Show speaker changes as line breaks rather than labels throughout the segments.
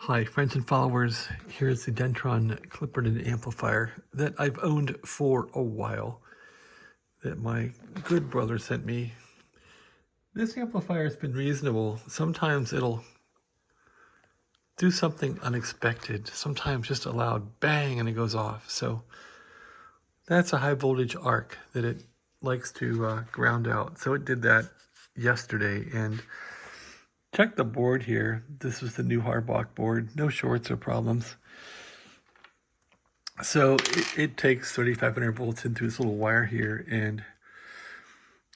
Hi friends and followers, here's the Denton Clipperton amplifier that I've owned for a while that my good brother sent me. This amplifier has been reasonable. Sometimes it'll do something unexpected, sometimes just a loud bang and it goes off. So that's a high voltage arc that it likes to ground out. So it did that yesterday, and check the board here. This is the new Harbach board. No shorts or problems. So it takes 3,500 volts into this little wire here and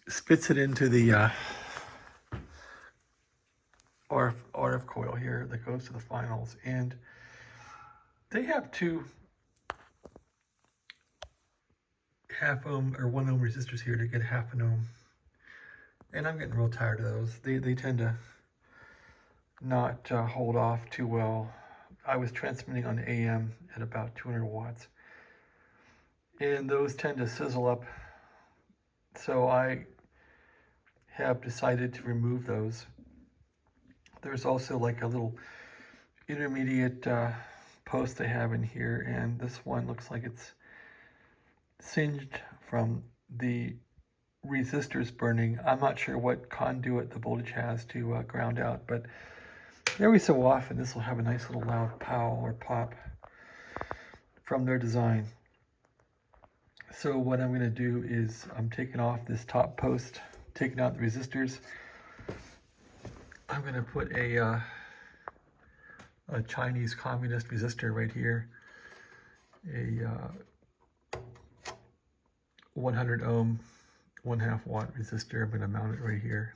spits it into the RF coil here that goes to the finals. And they have two 1/2 ohm or 1 ohm resistors here to get 1/2 ohm. And I'm getting real tired of those. They tend to not hold off too well. I was transmitting on AM at about 200 watts, and those tend to sizzle up. So I have decided to remove those. There's also like a little intermediate post they have in here, and this one looks like it's singed from the resistors burning. I'm not sure what conduit the voltage has to ground out, but every so often this will have a nice little loud pow or pop from their design. So what I'm going to do is I'm taking off this top post, taking out the resistors. I'm going to put a Chinese communist resistor right here, a 100 ohm 1/2 watt resistor. I'm going to mount it right here,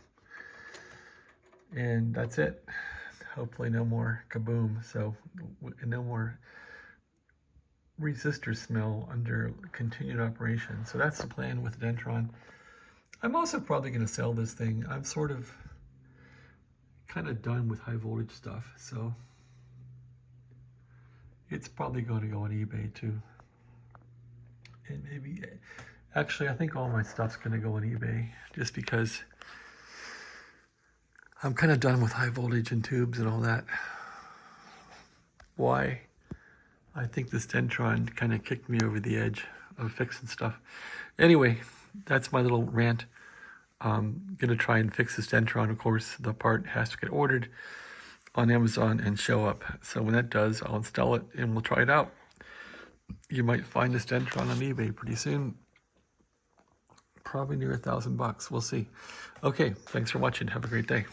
and that's it. Hopefully no more kaboom, so no more resistor smell under continued operation. So that's the plan with Denton. I'm also probably going to sell this thing. I'm sort of kind of done with high voltage stuff, so it's probably going to go on eBay too. And maybe, actually I think all my stuff's going to go on eBay just because I'm kind of done with high voltage and tubes and all that. Why? I think this Denton kind of kicked me over the edge of fixing stuff. Anyway, that's my little rant. I'm going to try and fix this Denton. Of course, the part has to get ordered on Amazon and show up. So when that does, I'll install it and we'll try it out. You might find this Denton on eBay pretty soon. Probably near $1,000 bucks. We'll see. Okay, thanks for watching. Have a great day.